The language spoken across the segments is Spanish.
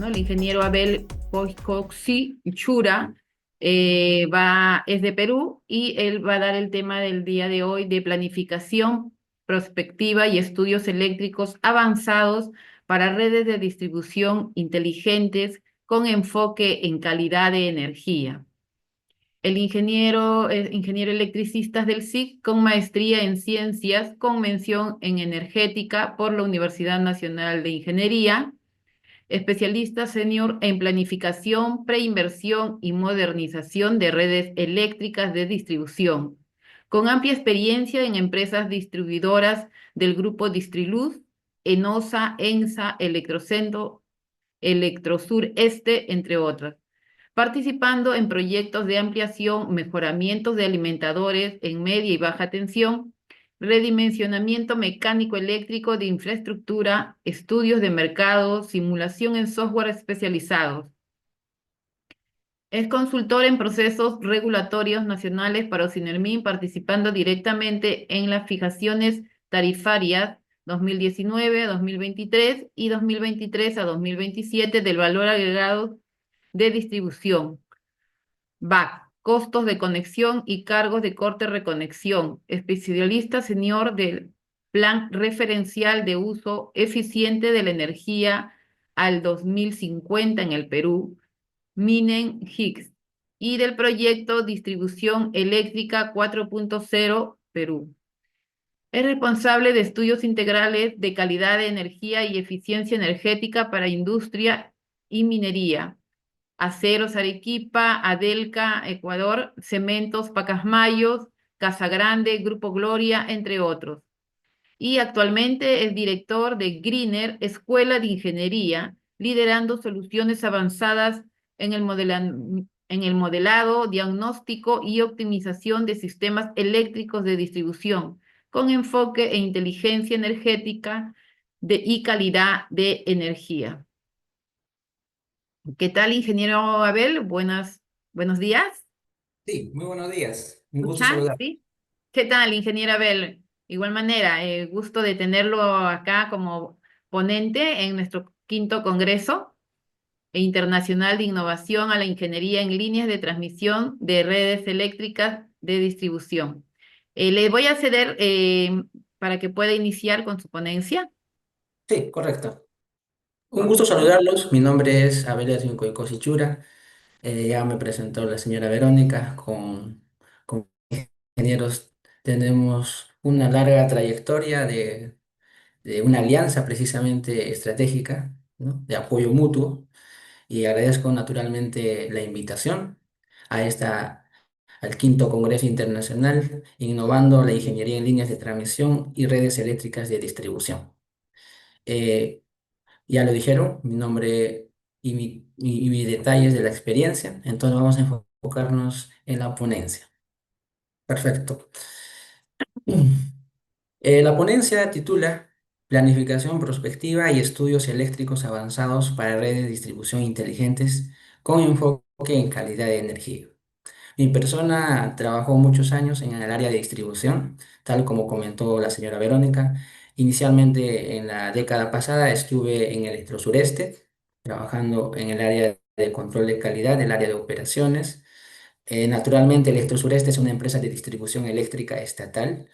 ¿no? El ingeniero Abel Coxi Chura es de Perú y él va a dar el tema del día de hoy de planificación, prospectiva y estudios eléctricos avanzados para redes de distribución inteligentes con enfoque en calidad de energía. El ingeniero es ingeniero electricista del SIC con maestría en ciencias con mención en energética por la Universidad Nacional de Ingeniería, especialista senior en planificación, preinversión y modernización de redes eléctricas de distribución, con amplia experiencia en empresas distribuidoras del grupo Distriluz, Enosa, ENSA, Electrocentro, Electrosur Este, entre otras, participando en proyectos de ampliación, mejoramientos de alimentadores en media y baja tensión, redimensionamiento mecánico eléctrico de infraestructura, estudios de mercado, simulación en software especializados. Es consultor en procesos regulatorios nacionales para Ocinermin, participando directamente en las fijaciones tarifarias 2019 a 2023 y 2023 a 2027 del valor agregado de distribución. BAC, costos de conexión y cargos de corte reconexión. Especialista senior del Plan Referencial de Uso Eficiente de la Energía al 2050 en el Perú, Minen Higgs, y del proyecto Distribución Eléctrica 4.0 Perú. Es responsable de estudios integrales de calidad de energía y eficiencia energética para industria y minería. Aceros Arequipa, Adelca, Ecuador, Cementos Pacasmayos, Casa Grande, Grupo Gloria, entre otros. Y actualmente es director de Greener, Escuela de Ingeniería, liderando soluciones avanzadas en el modelado, diagnóstico y optimización de sistemas eléctricos de distribución, con enfoque en inteligencia energética y calidad de energía. ¿Qué tal, ingeniero Abel? Buenos días. Sí, muy buenos días. Un gusto ¿Escuchan? saludar. ¿Sí? ¿Qué tal, ingeniero Abel? Igual manera, gusto de tenerlo acá como ponente en nuestro quinto Congreso Internacional de Innovación a la Ingeniería en Líneas de Transmisión de Redes Eléctricas de Distribución. Le voy a ceder para que pueda iniciar con su ponencia. Sí, correcto. Un Ok. gusto saludarlos. Mi nombre es Abelia Cosichura. Ya me presentó la señora Verónica. Con ingenieros tenemos una larga trayectoria de una alianza precisamente estratégica, ¿no? De apoyo mutuo. Y agradezco naturalmente la invitación a al quinto Congreso Internacional Innovando la Ingeniería en Líneas de Transmisión y Redes Eléctricas de Distribución. Eh, Ya lo dijeron, mi nombre y mis detalles de la experiencia, entonces vamos a enfocarnos en la ponencia. Perfecto. La ponencia titula Planificación prospectiva y estudios eléctricos avanzados para redes de distribución inteligentes con enfoque en calidad de energía. Mi persona trabajó muchos años en el área de distribución, tal como comentó la señora Verónica. Inicialmente en la década pasada estuve en Electrosureste, trabajando en el área de control de calidad, el área de operaciones. Naturalmente, Electrosureste es una empresa de distribución eléctrica estatal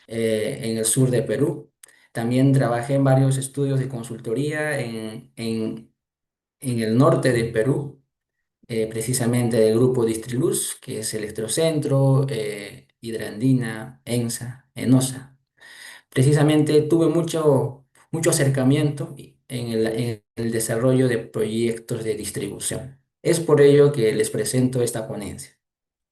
en el sur de Perú. También trabajé en varios estudios de consultoría en el norte de Perú, precisamente del grupo Distriluz, que es Electrocentro, Hidrandina, ENSA, Enosa. Precisamente tuve mucho acercamiento en el desarrollo de proyectos de distribución. Es por ello que les presento esta ponencia.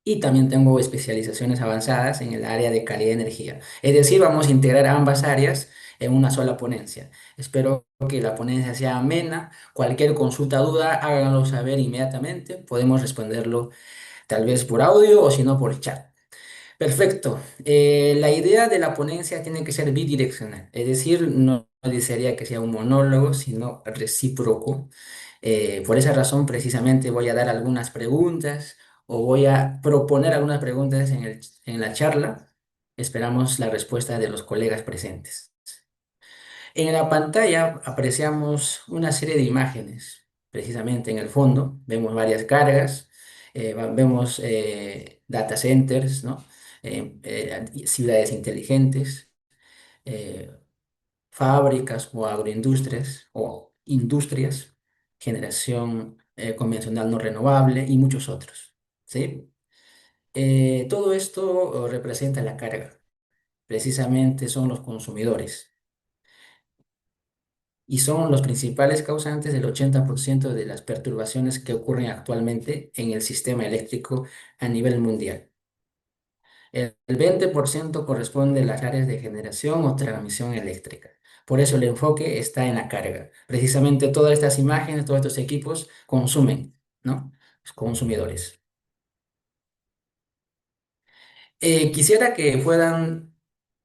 Y también tengo especializaciones avanzadas en el área de calidad de energía. Es decir, vamos a integrar ambas áreas en una sola ponencia. Espero que la ponencia sea amena. Cualquier consulta, duda, háganlo saber inmediatamente. Podemos responderlo tal vez por audio o si no por chat. Perfecto. La idea de la ponencia tiene que ser bidireccional. Es decir, no desearía que sea un monólogo, sino recíproco. Por esa razón, precisamente, voy a dar algunas preguntas o voy a proponer algunas preguntas en la charla. Esperamos la respuesta de los colegas presentes. En la pantalla apreciamos una serie de imágenes. precisamente en el fondo. Vemos varias cargas, vemos data centers, ¿no? Ciudades inteligentes, eh, fábricas o agroindustrias o industrias, generación convencional no renovable y muchos otros, ¿sí? Todo esto representa la carga. Precisamente son los consumidores y son los principales causantes del 80% de las perturbaciones que ocurren actualmente en el sistema eléctrico a nivel mundial. El 20% corresponde a las áreas de generación o transmisión eléctrica. Por eso el enfoque está en la carga. Precisamente todas estas imágenes, todos estos equipos consumen, ¿no? Los consumidores. Quisiera que puedan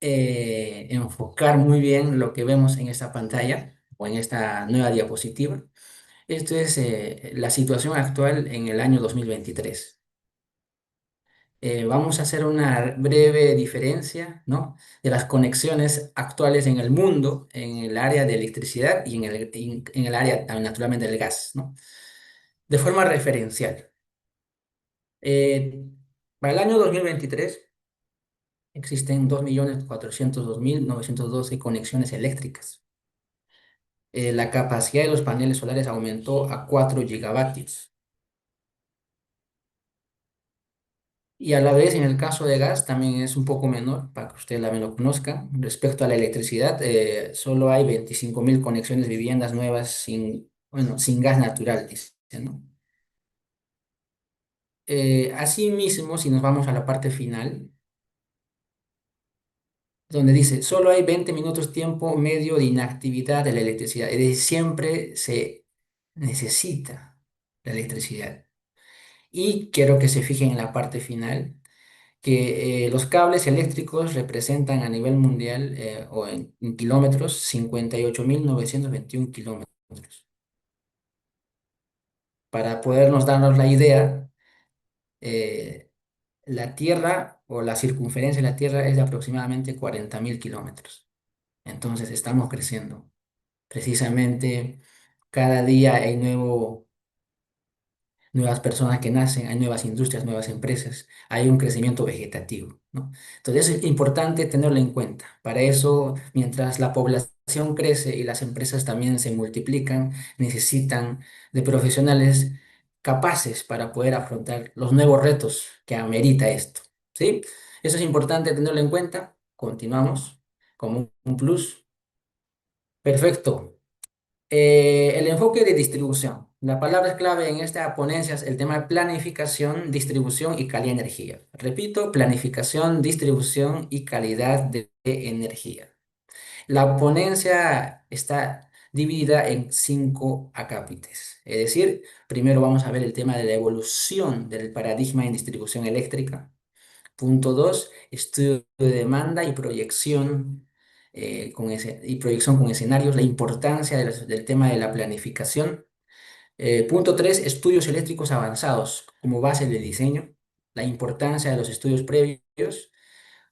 enfocar muy bien lo que vemos en esta pantalla o en esta nueva diapositiva. Esto es la situación actual en el año 2023. Vamos a hacer una breve diferencia, ¿no? De las conexiones actuales en el mundo, en el área de electricidad y en el área naturalmente del gas, ¿no? De forma referencial. Eh, para el año 2023 existen 2.402.912 conexiones eléctricas. La capacidad de los paneles solares aumentó a 4 gigavatios. Y a la vez, en el caso de gas, también es un poco menor, para que ustedes también lo conozcan. Respecto a la electricidad, solo hay 25.000 conexiones de viviendas nuevas sin, bueno, sin gas natural, dice, ¿no? Asimismo, si nos vamos a la parte final, donde dice, solo hay 20 minutos tiempo medio de inactividad de la electricidad. Es decir, siempre se necesita la electricidad. Y quiero que se fijen en la parte final que los cables eléctricos representan a nivel mundial o en kilómetros 58.921 kilómetros. Para podernos darnos la idea, eh, la Tierra o la circunferencia de la Tierra es de aproximadamente 40.000 kilómetros. Entonces estamos creciendo. Precisamente cada día hay nuevas personas que nacen, hay nuevas industrias, nuevas empresas, hay un crecimiento vegetativo, ¿no? Entonces es importante tenerlo en cuenta. Para eso, mientras la población crece y las empresas también se multiplican, necesitan de profesionales capaces para poder afrontar los nuevos retos que amerita esto, ¿sí? Eso es importante tenerlo en cuenta. Continuamos como un plus. Perfecto. El enfoque de distribución. La palabra clave en esta ponencia es el tema de planificación, distribución y calidad de energía. Repito, planificación, distribución y calidad de energía. La ponencia está dividida en 5 acápites. Es decir, primero vamos a ver el tema de la evolución del paradigma en distribución eléctrica. Punto 2, estudio de demanda y proyección, y proyección con escenarios, la importancia del tema de la planificación. Punto 3, estudios eléctricos avanzados como base de diseño, la importancia de los estudios previos.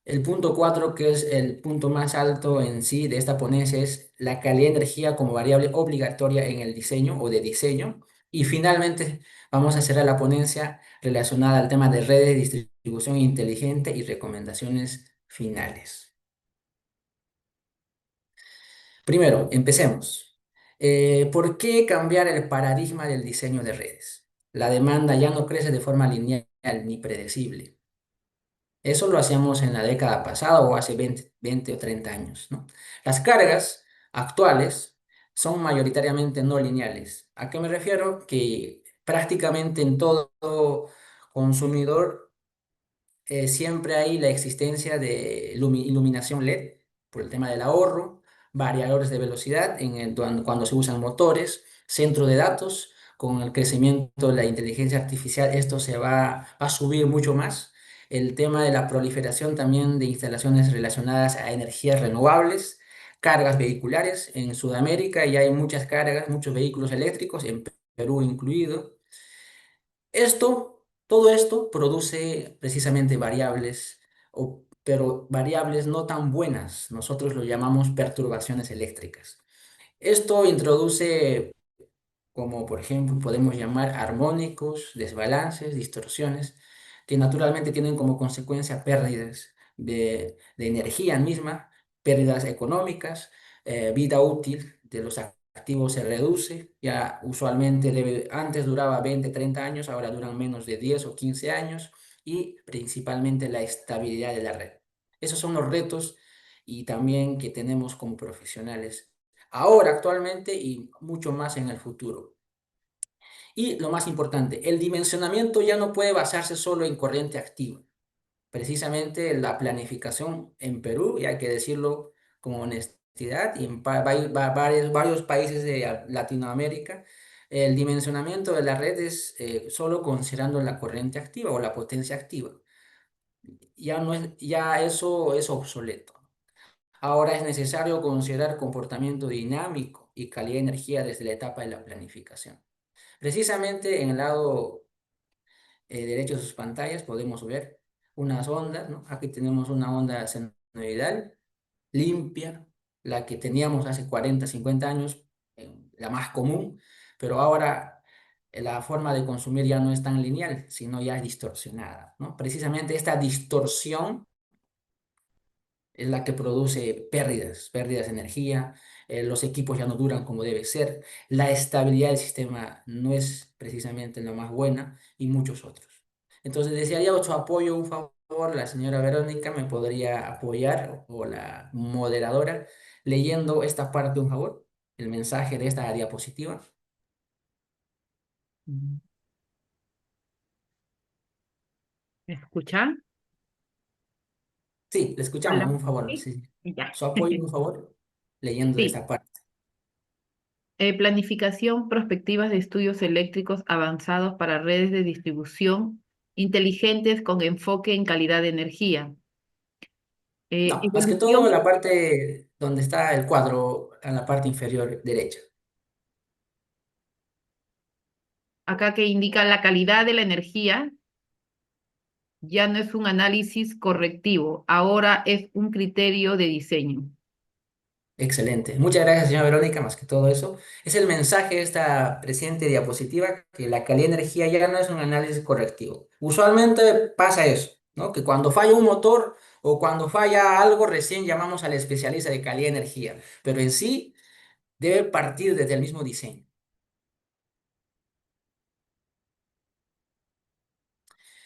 El punto 4, que es el punto más alto en sí de esta ponencia, es la calidad de energía como variable obligatoria en el diseño o de diseño. Y finalmente vamos a cerrar la ponencia relacionada al tema de redes de distribución inteligente y recomendaciones finales. Primero, empecemos. ¿Por qué cambiar el paradigma del diseño de redes? La demanda ya no crece de forma lineal ni predecible. Eso lo hacíamos en la década pasada o hace 20 o 30 años, ¿no? Las cargas actuales son mayoritariamente no lineales. ¿A qué me refiero? Que prácticamente en todo consumidor siempre hay la existencia de iluminación LED por el tema del ahorro, variadores de velocidad cuando se usan motores, centro de datos. Con el crecimiento de la inteligencia artificial, esto va a subir mucho más. El tema de la proliferación también de instalaciones relacionadas a energías renovables, cargas vehiculares. En Sudamérica ya hay muchas cargas, muchos vehículos eléctricos, en Perú incluido. Todo esto produce precisamente variables, pero variables no tan buenas. Nosotros lo llamamos perturbaciones eléctricas. Esto introduce como por ejemplo podemos llamar armónicos, desbalances, distorsiones, que naturalmente tienen como consecuencia pérdidas de energía misma, pérdidas económicas, vida útil de los activos se reduce, ya usualmente antes duraba 20 30 años, ahora duran menos de 10 o 15 años, y principalmente la estabilidad de la red. Esos son los retos y también que tenemos como profesionales ahora, actualmente y mucho más en el futuro. Y lo más importante, el dimensionamiento ya no puede basarse solo en corriente activa. Precisamente la planificación en Perú, y hay que decirlo con honestidad, y en varios países de Latinoamérica, el dimensionamiento de la red es solo considerando la corriente activa o la potencia activa. Ya no es, ya eso es obsoleto. Ahora es necesario considerar comportamiento dinámico y calidad de energía desde la etapa de la planificación. Precisamente en el lado derecho de sus pantallas podemos ver unas ondas, ¿no? Aquí tenemos una onda senoidal limpia, la que teníamos hace 40 50 años, la más común, pero ahora la forma de consumir ya no es tan lineal, sino ya es distorsionada, ¿no? Precisamente esta distorsión es la que produce pérdidas de energía, los equipos ya no duran como debe ser, la estabilidad del sistema no es precisamente la más buena y muchos otros. Entonces, desearía su apoyo, un favor, la señora Verónica me podría apoyar o la moderadora leyendo esta parte, un favor, el mensaje de esta diapositiva. Mm. ¿Me escuchan? Sí, le escuchamos, Hola. un favor, Sí, sí. ya. Su apoyo, un favor, leyendo Sí. esta parte. Planificación, prospectivas de estudios eléctricos avanzados para redes de distribución inteligentes con enfoque en calidad de energía. No, más que todo Evolución, la parte donde está el cuadro, en la parte inferior derecha. acá que indica la calidad de la energía, ya no es un análisis correctivo, ahora es un criterio de diseño. Excelente. Muchas gracias, señora Verónica, más que todo eso. Es el mensaje de esta presente diapositiva, que la calidad de energía ya no es un análisis correctivo. Usualmente pasa eso, ¿no? Que cuando falla un motor o cuando falla algo, recién llamamos al especialista de calidad de energía, pero en sí debe partir desde el mismo diseño.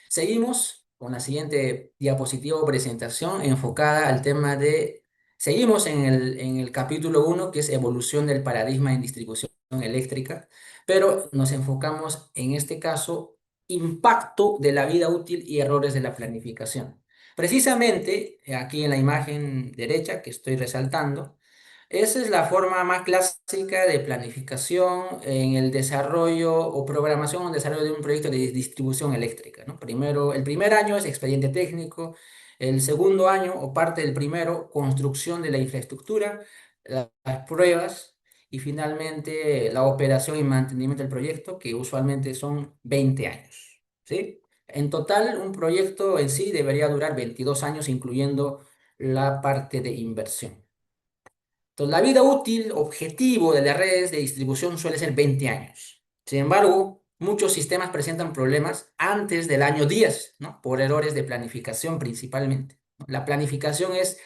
Seguimos con la siguiente diapositiva o presentación enfocada al tema de, seguimos en el capítulo uno que es evolución del paradigma en distribución eléctrica, pero nos enfocamos en este caso impacto de la vida útil y errores de la planificación. Precisamente aquí en la imagen derecha que estoy resaltando, esa es la forma más clásica de planificación en el desarrollo o programación o desarrollo de un proyecto de distribución eléctrica, ¿no? Primero, el primer año es expediente técnico, el segundo año o parte del primero, construcción de la infraestructura, las pruebas y finalmente la operación y mantenimiento del proyecto, que usualmente son 20 años, ¿sí? En total, un proyecto en sí debería durar 22 años, incluyendo la parte de inversión. Entonces, la vida útil objetivo de las redes de distribución suele ser 20 años. Sin embargo, muchos sistemas presentan problemas antes del año 10, ¿no? Por errores de planificación principalmente, ¿no? La planificación es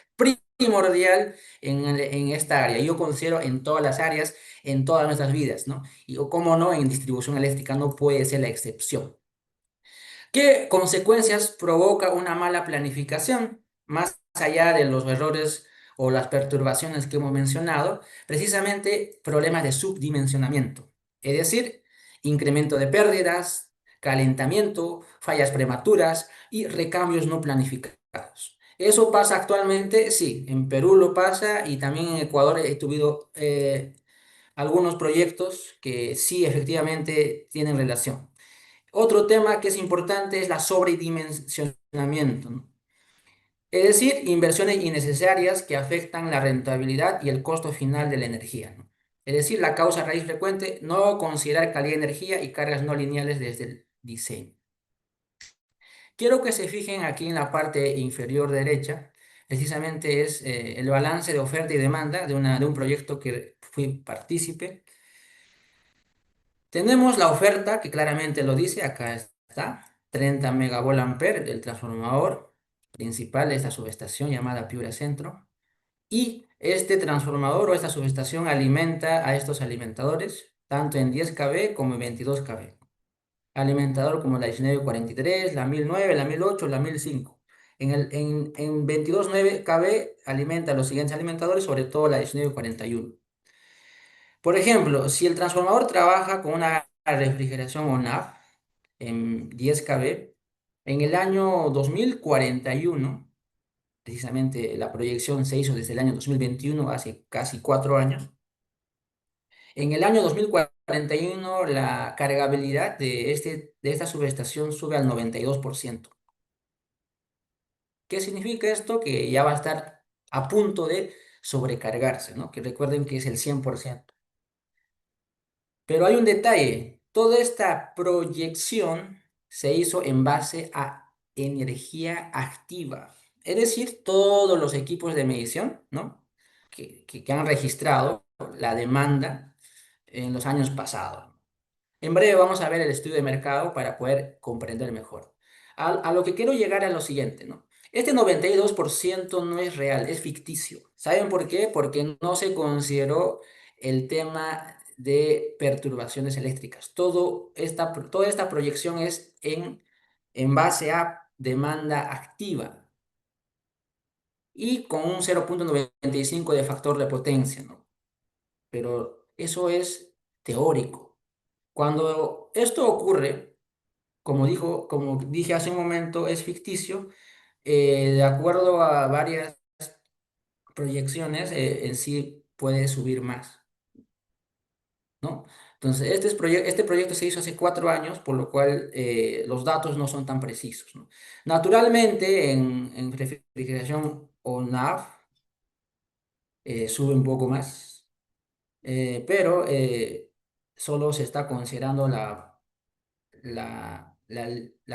primordial en esta área. Yo considero en todas las áreas, en todas nuestras vidas, ¿no? Y o cómo no, en distribución eléctrica no puede ser la excepción. ¿Qué consecuencias provoca una mala planificación? Más allá de los errores o las perturbaciones que hemos mencionado, precisamente problemas de subdimensionamiento, es decir, incremento de pérdidas, calentamiento, fallas prematuras y recambios no planificados. ¿Eso pasa actualmente? Sí, en Perú lo pasa y también en Ecuador he tenido algunos proyectos que sí efectivamente tienen relación. Otro tema que es importante es la sobredimensionamiento, ¿no? Es decir, inversiones innecesarias que afectan la rentabilidad y el costo final de la energía, ¿no? Es decir, la causa raíz frecuente, no considerar calidad de energía y cargas no lineales desde el diseño. Quiero que se fijen aquí en la parte inferior derecha, precisamente es el balance de oferta y demanda de un proyecto que fui partícipe. Tenemos la oferta que claramente lo dice, acá está, 30 megavolt del transformador principal de esta subestación llamada Piura Centro. Y este transformador o esta subestación alimenta a estos alimentadores, tanto en 10 kV como en 22 kV. Alimentador como la 1943, la 1009, la 1008, la 1005. En 22 kV alimenta los siguientes alimentadores, sobre todo la 1941. Por ejemplo, si el transformador trabaja con una refrigeración ONAF en 10 kV, en el año 2041, precisamente la proyección se hizo desde el año 2021, hace casi 4 años, en el año 2041 la cargabilidad de esta subestación sube al 92%. ¿Qué significa esto? Que ya va a estar a punto de sobrecargarse, ¿no? Que recuerden que es el 100%. Pero hay un detalle, toda esta proyección se hizo en base a energía activa, es decir, todos los equipos de medición, ¿no? que han registrado la demanda en los años pasados. En breve vamos a ver el estudio de mercado para poder comprender mejor. A lo que quiero llegar a lo siguiente, ¿no? Este 92% no es real, es ficticio. ¿Saben por qué? Porque no se consideró el tema de perturbaciones eléctricas. Toda esta proyección es en base a demanda activa y con un 0,95 de factor de potencia, ¿no? Pero eso es teórico. Cuando esto ocurre, como dije hace un momento, es ficticio, de acuerdo a varias proyecciones, en sí puede subir más, ¿no? Entonces, este proyecto se hizo hace 4 años, por lo cual los datos no son tan precisos, ¿no? Naturalmente, en refrigeración o NAV sube un poco más, pero solo se está considerando la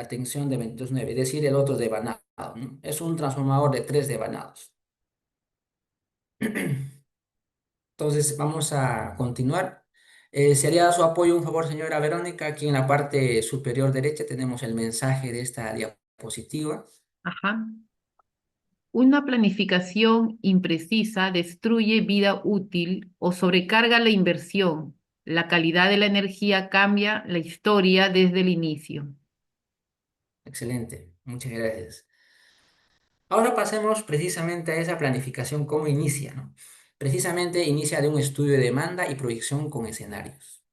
tensión de 22,9, es decir, el otro devanado, ¿no? Es un transformador de 3 devanados. Entonces, vamos a continuar. ¿Sería su apoyo un favor, señora Verónica? Aquí en la parte superior derecha tenemos el mensaje de esta diapositiva. Ajá. Una planificación imprecisa destruye vida útil o sobrecarga la inversión. La calidad de la energía cambia la historia desde el inicio. Excelente, muchas gracias. Ahora pasemos precisamente a esa planificación, cómo inicia, ¿no? Precisamente inicia de un estudio de demanda y proyección con escenarios.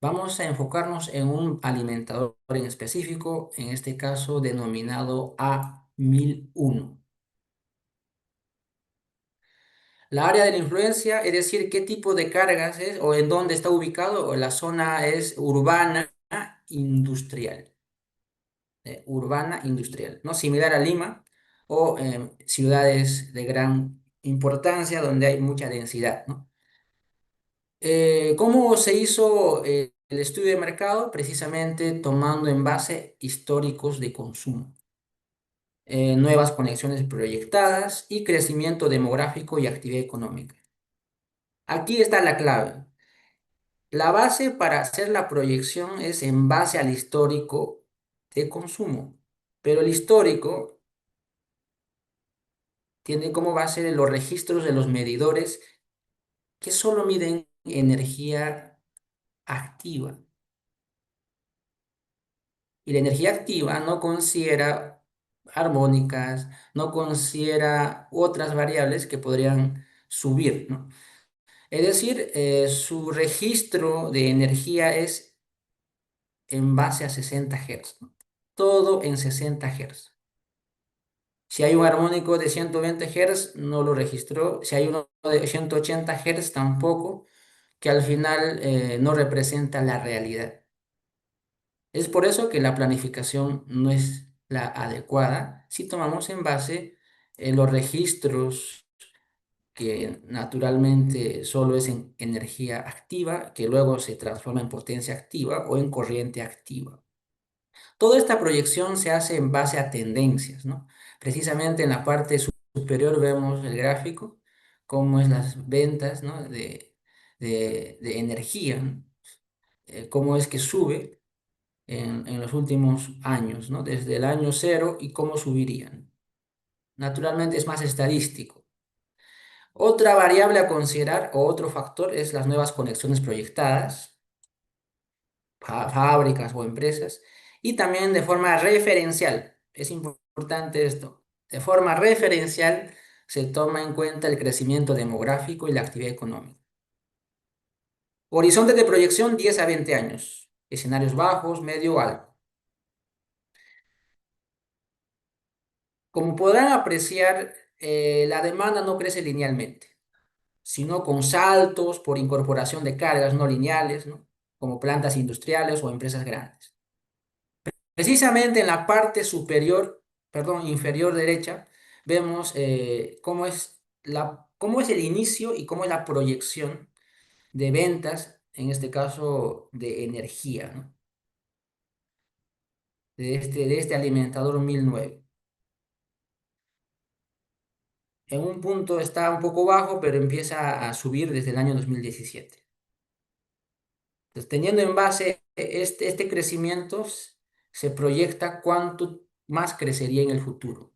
Vamos a enfocarnos en un alimentador en específico, en este caso denominado A1001. La área de la influencia, es decir, qué tipo de cargas es o en dónde está ubicado, o la zona es urbana industrial, ¿no? Similar a Lima o ciudades de gran importancia donde hay mucha densidad, ¿no? ¿Cómo se hizo el estudio de mercado? Precisamente tomando en base históricos de consumo, nuevas conexiones proyectadas y crecimiento demográfico y actividad económica. Aquí está la clave. La base para hacer la proyección es en base al histórico de consumo, pero el histórico tiene como base los registros de los medidores que solo miden energía activa. Y la energía activa no considera armónicas, no considera otras variables que podrían subir, ¿no? Es decir, su registro de energía es en base a 60 Hz, ¿no? Todo en 60 Hz. Si hay un armónico de 120 Hz, no lo registró. Si hay uno de 180 Hz, tampoco, que al final no representa la realidad. Es por eso que la planificación no es la adecuada si tomamos en base los registros que naturalmente solo es en energía activa, que luego se transforma en potencia activa o en corriente activa. Toda esta proyección se hace en base a tendencias, ¿no? Precisamente en la parte superior vemos el gráfico, cómo es las ventas, ¿no? de energía, ¿no? cómo es que sube en los últimos años, ¿no? Desde el año cero y cómo subirían. Naturalmente es más estadístico. Otra variable a considerar o otro factor es las nuevas conexiones proyectadas, fábricas o empresas, y también de forma referencial. Es importante esto. De forma referencial se toma en cuenta el crecimiento demográfico y la actividad económica. Horizonte de proyección 10 a 20 años. Escenarios bajos, medio, alto. Como podrán apreciar, la demanda no crece linealmente, sino con saltos por incorporación de cargas no lineales, ¿no? Como plantas industriales o empresas grandes. Precisamente en la parte superior, perdón, inferior derecha, vemos cómo es el inicio y cómo es la proyección de ventas, en este caso de energía, ¿no? De este alimentador 1009. En un punto está un poco bajo, pero empieza a subir desde el año 2017. Entonces, teniendo en base este crecimiento, se proyecta cuánto más crecería en el futuro.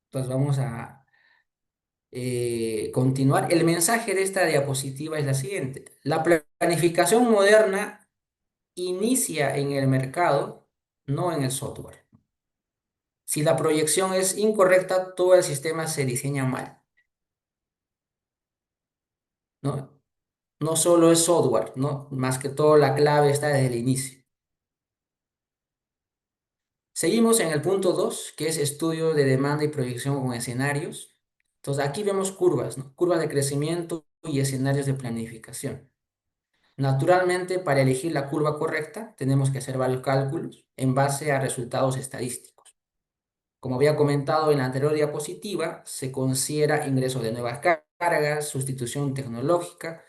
Entonces, vamos a continuar. El mensaje de esta diapositiva es la siguiente. La planificación moderna inicia en el mercado, no en el software. Si la proyección es incorrecta, todo el sistema se diseña mal, ¿no? No solo es software, ¿no? Más que todo la clave está desde el inicio. Seguimos en el punto 2, que es estudio de demanda y proyección con escenarios. Entonces, aquí vemos curvas, ¿no? Curvas de crecimiento y escenarios de planificación. Naturalmente, para elegir la curva correcta, tenemos que hacer varios cálculos en base a resultados estadísticos. Como había comentado en la anterior diapositiva, se considera ingreso de nuevas cargas, sustitución tecnológica,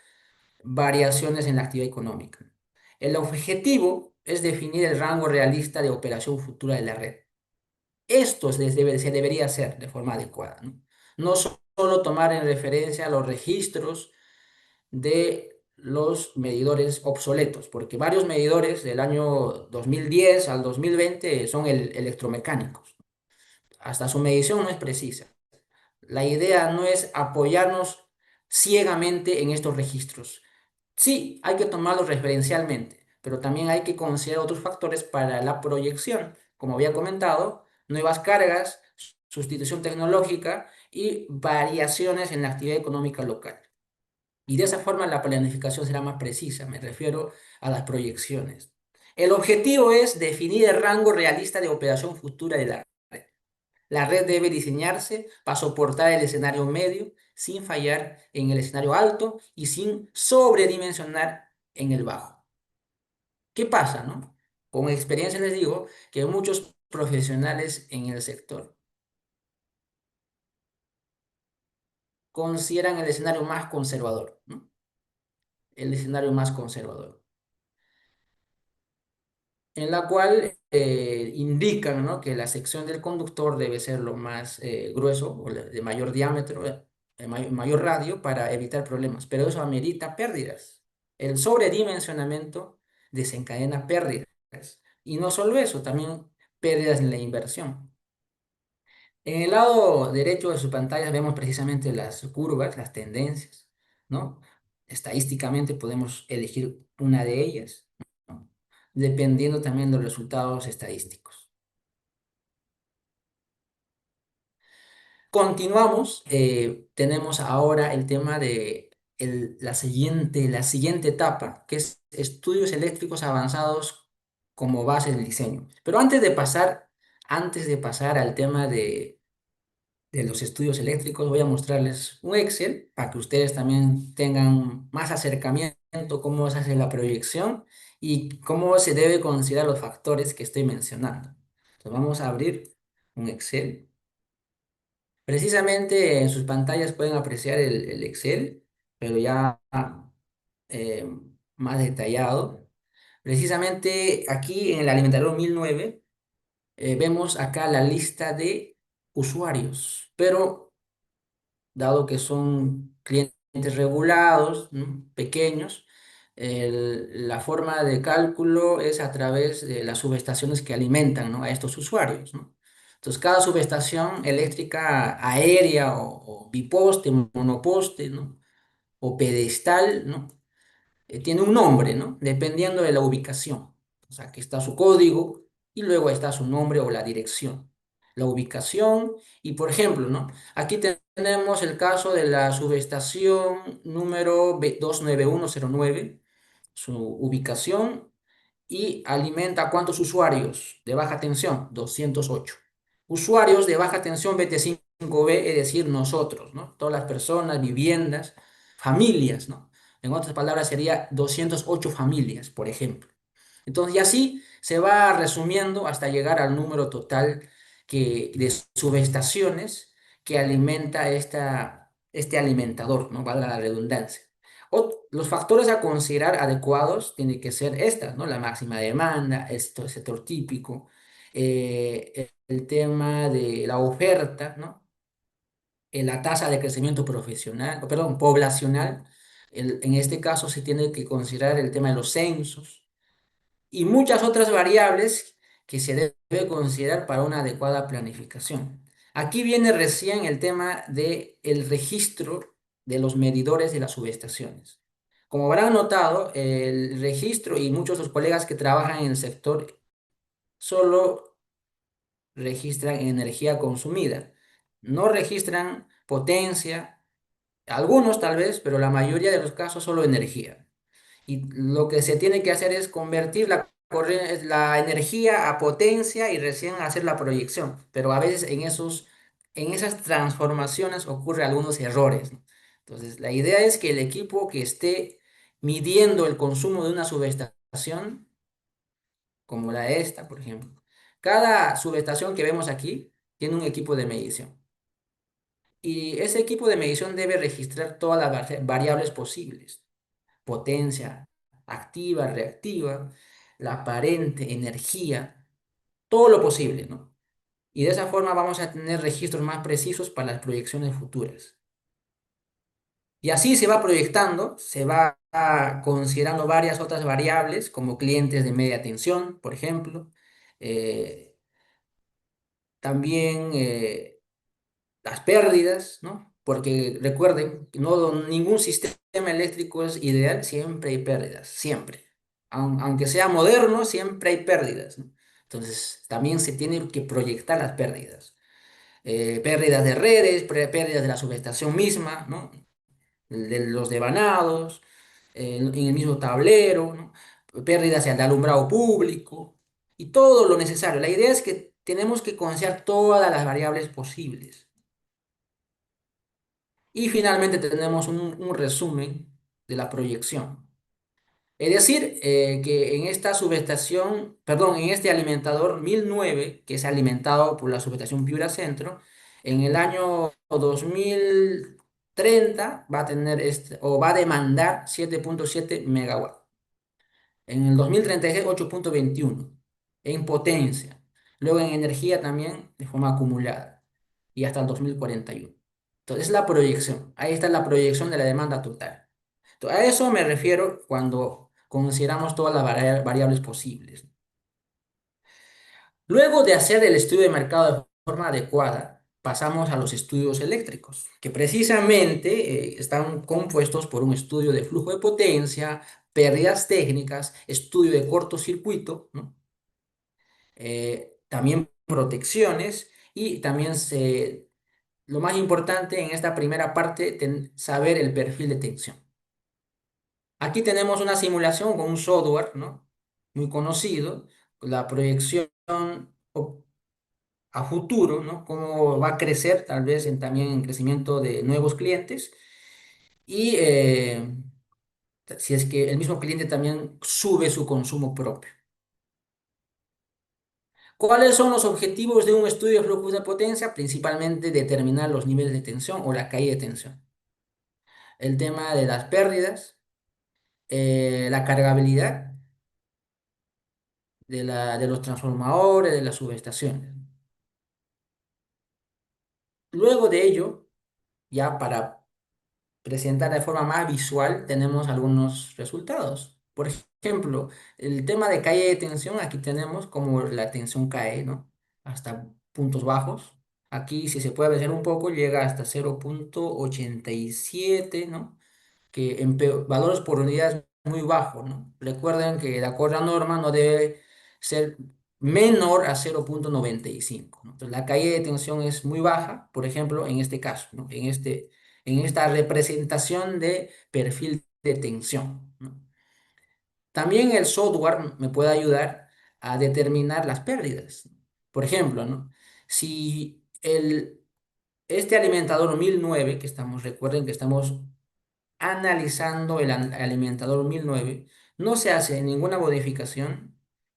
variaciones en la actividad económica. El objetivo es definir el rango realista de operación futura de la red. Esto se debería hacer de forma adecuada, ¿no? No solo tomar en referencia los registros de los medidores obsoletos, porque varios medidores del año 2010 al 2020 son electromecánicos. Hasta su medición no es precisa. La idea no es apoyarnos ciegamente en estos registros. Sí, hay que tomarlos referencialmente, pero también hay que considerar otros factores para la proyección, como había comentado, nuevas cargas, sustitución tecnológica y variaciones en la actividad económica local. Y de esa forma la planificación será más precisa, me refiero a las proyecciones. El objetivo es definir el rango realista de operación futura de la red. La red debe diseñarse para soportar el escenario medio sin fallar en el escenario alto y sin sobredimensionar en el bajo. ¿Qué pasa, no? Con experiencia les digo que muchos profesionales en el sector consideran el escenario más conservador, ¿no? El escenario más conservador, en la cual indican, ¿no?, que la sección del conductor debe ser lo más grueso o de mayor diámetro, de mayor radio para evitar problemas, pero eso amerita pérdidas. El sobredimensionamiento desencadena pérdidas. Y no solo eso, también pérdidas en la inversión. En el lado derecho de su pantalla vemos precisamente las curvas, las tendencias, ¿no? Estadísticamente podemos elegir una de ellas, ¿no?, dependiendo también de los resultados estadísticos. Continuamos, tenemos ahora el tema de la siguiente etapa, que es estudios eléctricos avanzados como base del diseño. Pero antes de pasar al tema de los estudios eléctricos, voy a mostrarles un Excel para que ustedes también tengan más acercamiento cómo se hace la proyección y cómo se debe considerar los factores que estoy mencionando. Entonces vamos a abrir un Excel. Precisamente en sus pantallas pueden apreciar el Excel, pero ya eh, más detallado. Precisamente aquí en el alimentador 1009 vemos acá la lista de usuarios, pero dado que son clientes regulados, ¿no?, pequeños, La forma de cálculo es a través de las subestaciones que alimentan, ¿no?, a estos usuarios, ¿no? Entonces, cada subestación eléctrica aérea o biposte, monoposte, ¿no?, o pedestal, ¿no?, tiene un nombre, ¿no?, dependiendo de la ubicación. O sea, aquí está su código y luego está su nombre o la dirección, la ubicación. Y por ejemplo, ¿no?, aquí tenemos el caso de la subestación número 29109, su ubicación, y alimenta a cuántos usuarios de baja tensión, 208. Usuarios de baja tensión BT5B, es decir, nosotros, ¿no?, todas las personas, viviendas, familias, ¿no? En otras palabras, sería 208 familias, por ejemplo. Entonces, y así se va resumiendo hasta llegar al número total de subestaciones que alimenta este alimentador, ¿no?, valga la redundancia. Los factores a considerar adecuados tienen que ser estas, ¿no? La máxima demanda, esto, el sector típico, el tema de la oferta, ¿no? La tasa de crecimiento profesional, perdón, poblacional. En este caso se tiene que considerar el tema de los censos y muchas otras variables que se debe considerar para una adecuada planificación. Aquí viene recién el tema del registro de los medidores de las subestaciones. Como habrán notado, el registro y muchos de los colegas que trabajan en el sector solo registran energía consumida, no registran potencia, algunos tal vez, pero la mayoría de los casos solo energía. Y lo que se tiene que hacer es convertir la energía a potencia y recién hacer la proyección. Pero a veces en esas transformaciones ocurren algunos errores, ¿no? Entonces, la idea es que el equipo que esté midiendo el consumo de una subestación, como la de esta, por ejemplo, cada subestación que vemos aquí tiene un equipo de medición. Y ese equipo de medición debe registrar todas las variables posibles: potencia activa, reactiva, la aparente energía, todo lo posible, ¿no? Y de esa forma vamos a tener registros más precisos para las proyecciones futuras. Y así se va proyectando, se va considerando varias otras variables, como clientes de media tensión, por ejemplo. eh, También las pérdidas, ¿no? Porque recuerden, que ningún sistema eléctrico es ideal, siempre hay pérdidas, siempre. Aunque sea moderno, siempre hay pérdidas, ¿no? Entonces, también se tienen que proyectar las pérdidas. Pérdidas de redes, pérdidas de la subestación misma, ¿no?, de los devanados, en el mismo tablero, ¿no?, pérdidas en el alumbrado público y todo lo necesario. La idea es que tenemos que considerar todas las variables posibles. Y finalmente tenemos un resumen de la proyección. Es decir, que en esta subestación, perdón, en este alimentador 1009, que es alimentado por la subestación Piura Centro, en el año 2030 va a tener o va a demandar 7,7 megawatts. En el 2036, 8,21 en potencia. Luego en energía también de forma acumulada. Y hasta el 2041. Entonces, es la proyección. Ahí está la proyección de la demanda total. Entonces, a eso me refiero cuando consideramos todas las variables posibles. Luego de hacer el estudio de mercado de forma adecuada, pasamos a los estudios eléctricos, que precisamente están compuestos por un estudio de flujo de potencia, pérdidas técnicas, estudio de cortocircuito, ¿no? También protecciones y también lo más importante en esta primera parte, saber el perfil de tensión. Aquí tenemos una simulación con un software, ¿no?, muy conocido, la proyección o- a futuro, ¿no?, cómo va a crecer, tal vez también en crecimiento de nuevos clientes y si es que el mismo cliente también sube su consumo propio. ¿Cuáles son los objetivos de un estudio de flujo de potencia? Principalmente determinar los niveles de tensión o la caída de tensión. El tema de las pérdidas, la cargabilidad de los transformadores, de las subestaciones. Luego de ello, ya para presentar de forma más visual, tenemos algunos resultados. Por ejemplo, el tema de caída de tensión, aquí tenemos como la tensión cae, ¿no? Hasta puntos bajos. Aquí, si se puede ver un poco, llega hasta 0,87, ¿no? Que en valores por unidad es muy bajo, ¿no? Recuerden que de acuerdo a norma no debe ser menor a 0,95, ¿no? Entonces, la caída de tensión es muy baja, por ejemplo, en este caso, ¿no? En esta representación de perfil de tensión, ¿no? También el software me puede ayudar a determinar las pérdidas. Por ejemplo, ¿no? Si este alimentador 1009 que estamos, recuerden que estamos analizando el alimentador 1009, no se hace ninguna modificación,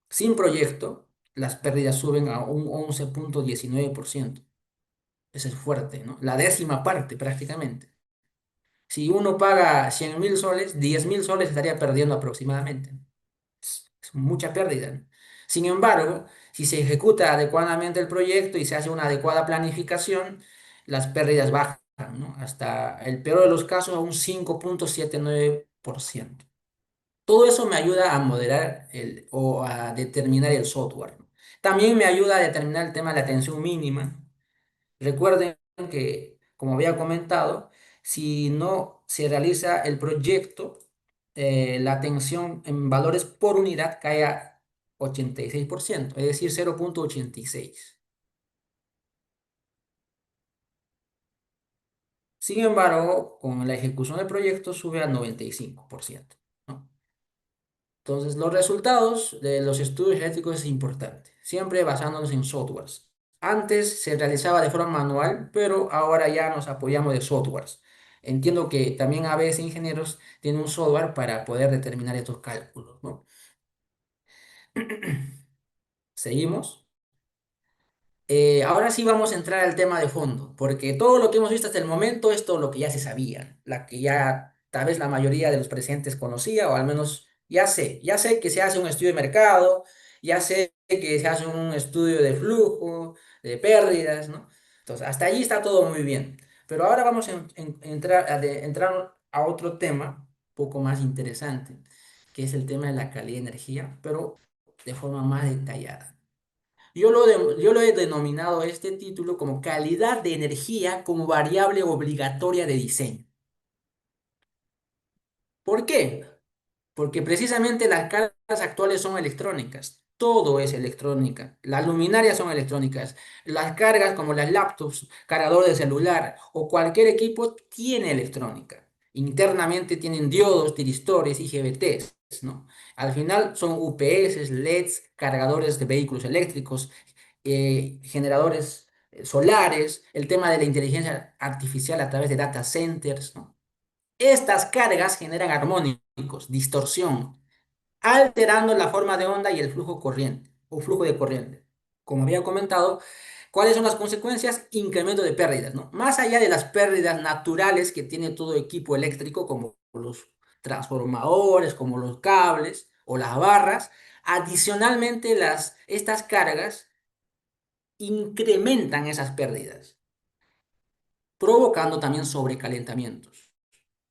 sin proyecto, las pérdidas suben a un 11,19%. Eso es fuerte, ¿no? La décima parte prácticamente. Si uno paga 100.000 soles, 10.000 soles estaría perdiendo aproximadamente. Es mucha pérdida, ¿no? Sin embargo, si se ejecuta adecuadamente el proyecto y se hace una adecuada planificación, las pérdidas bajan, ¿no? Hasta el peor de los casos a un 5,79%. Todo eso me ayuda a moderar o a determinar el software, ¿no? También me ayuda a determinar el tema de la tensión mínima. Recuerden que, como había comentado, si no se realiza el proyecto, la tensión en valores por unidad cae a 86%, es decir, 0,86. Sin embargo, con la ejecución del proyecto sube al 95%, ¿no? Entonces, los resultados de los estudios eléctricos es importante, siempre basándonos en softwares. Antes se realizaba de forma manual, pero ahora ya nos apoyamos de softwares. Entiendo que también a veces ingenieros tienen un software para poder determinar estos cálculos, ¿no? Seguimos. Ahora sí vamos a entrar al tema de fondo, porque todo lo que hemos visto hasta el momento es todo lo que ya se sabía, la que ya tal vez la mayoría de los presentes conocía, o al menos ya sé que se hace un estudio de mercado, ya sé que se hace un estudio de flujo, de pérdidas, ¿no? Entonces, hasta allí está todo muy bien, pero ahora vamos a entrar a otro tema un poco más interesante, que es el tema de la calidad de energía, pero de forma más detallada. Yo lo he denominado este título como calidad de energía como variable obligatoria de diseño. ¿Por qué? Porque precisamente las cargas actuales son electrónicas. Todo es electrónica. Las luminarias son electrónicas. Las cargas como las laptops, cargador de celular o cualquier equipo tiene electrónica. Internamente tienen diodos, tiristores, IGBTs, ¿no? Al final son UPS, LEDs, cargadores de vehículos eléctricos, generadores solares, el tema de la inteligencia artificial a través de data centers, ¿no? Estas cargas generan armónicos, distorsión, alterando la forma de onda y el flujo corriente o flujo de corriente. Como había comentado, ¿cuáles son las consecuencias? Incremento de pérdidas, ¿no? Más allá de las pérdidas naturales que tiene todo equipo eléctrico, como los transformadores, como los cables o las barras, adicionalmente estas cargas incrementan esas pérdidas, provocando también sobrecalentamientos.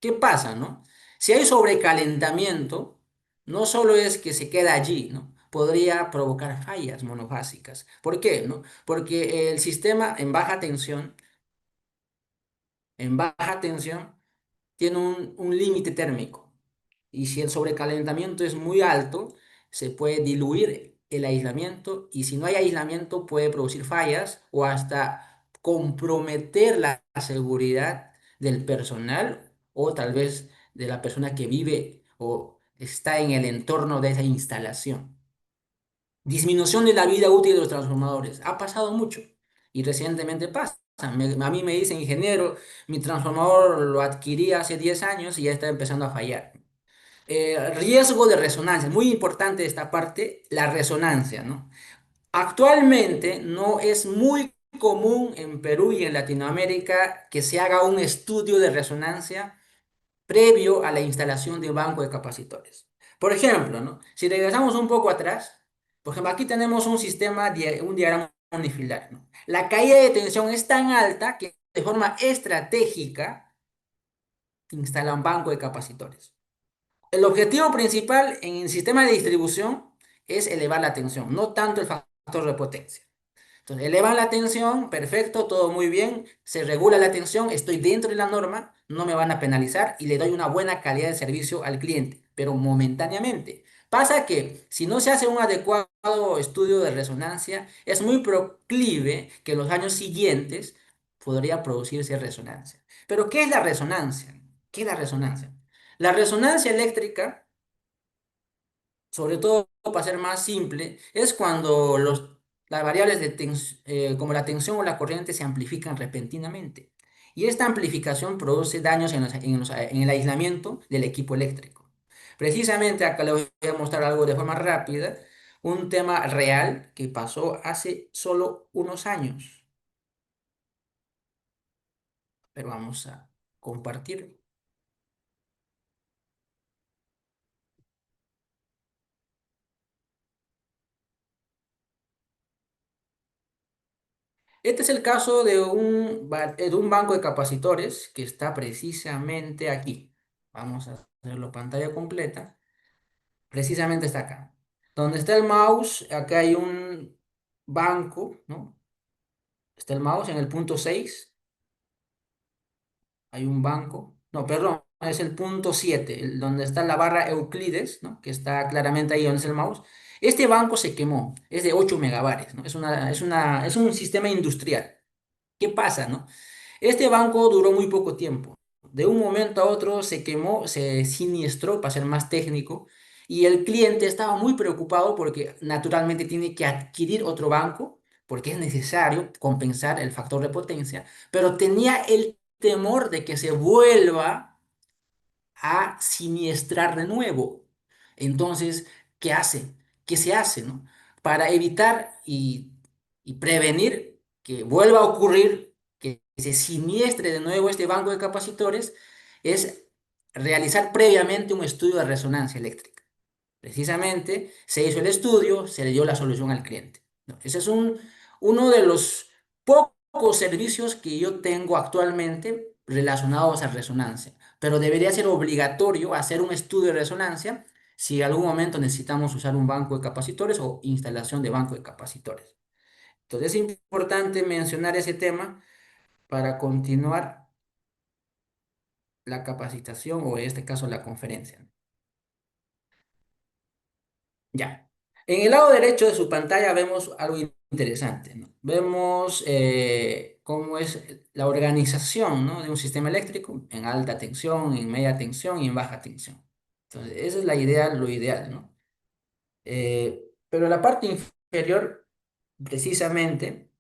¿Qué pasa, no? Si hay sobrecalentamiento, no solo es que se queda allí, ¿no? Podría provocar fallas monofásicas. ¿Por qué, no? Porque el sistema en baja tensión, tiene un límite térmico. Y si el sobrecalentamiento es muy alto, se puede diluir el aislamiento y si no hay aislamiento puede producir fallas o hasta comprometer la seguridad del personal o tal vez de la persona que vive o está en el entorno de esa instalación. Disminución de la vida útil de los transformadores. Ha pasado mucho y recientemente pasa. A mí me dicen, ingeniero, mi transformador lo adquirí hace 10 años y ya está empezando a fallar. Riesgo de resonancia. Muy importante esta parte, la resonancia, ¿no? Actualmente no es muy común en Perú y en Latinoamérica que se haga un estudio de resonancia previo a la instalación de un banco de capacitores. Por ejemplo, ¿no? Si regresamos un poco atrás, por ejemplo, aquí tenemos un sistema, un diagrama unifilar, ¿no? La caída de tensión es tan alta que de forma estratégica instala un banco de capacitores. El objetivo principal en el sistema de distribución es elevar la tensión, no tanto el factor de potencia. Entonces, elevan la tensión, perfecto, todo muy bien, se regula la tensión, estoy dentro de la norma, no me van a penalizar y le doy una buena calidad de servicio al cliente, pero momentáneamente. Pasa que si no se hace un adecuado estudio de resonancia, es muy proclive que en los años siguientes podría producirse resonancia. Pero, ¿qué es la resonancia? ¿Qué es la resonancia? La resonancia eléctrica, sobre todo para ser más simple, es cuando las variables de como la tensión o la corriente se amplifican repentinamente. Y esta amplificación produce daños en el aislamiento del equipo eléctrico. Precisamente acá le voy a mostrar algo de forma rápida, un tema real que pasó hace solo unos años. Pero vamos a compartir. Este es el caso de un banco de capacitores que está precisamente aquí. Vamos a hacerlo pantalla completa. Precisamente está acá. Donde está el mouse, acá hay un banco, ¿no? Está el mouse en el punto 6. Hay un banco. No, perdón, es el punto 7, donde está la barra Euclides, ¿no? Que está claramente ahí donde es el mouse. Este banco se quemó, es de 8 megabares, ¿no? Es un sistema industrial. ¿Qué pasa, no? Este banco duró muy poco tiempo. De un momento a otro se quemó, se siniestró, para ser más técnico, y el cliente estaba muy preocupado porque naturalmente tiene que adquirir otro banco, porque es necesario compensar el factor de potencia, pero tenía el temor de que se vuelva a siniestrar de nuevo. Entonces, ¿qué hace? ¿Qué se hace, no? Para evitar y prevenir que vuelva a ocurrir, que se siniestre de nuevo este banco de capacitores, es realizar previamente un estudio de resonancia eléctrica. Precisamente se hizo el estudio, se le dio la solución al cliente, ¿no? Ese es uno de los pocos servicios que yo tengo actualmente relacionados a resonancia, pero debería ser obligatorio hacer un estudio de resonancia si en algún momento necesitamos usar un banco de capacitores o instalación de banco de capacitores. Entonces es importante mencionar ese tema para continuar la capacitación o en este caso la conferencia. Ya. En el lado derecho de su pantalla vemos algo interesante, ¿no? Vemos cómo es la organización, ¿no? De un sistema eléctrico en alta tensión, en media tensión y en baja tensión. Entonces, esa es la idea, lo ideal, ¿no? Pero la parte inferior, precisamente,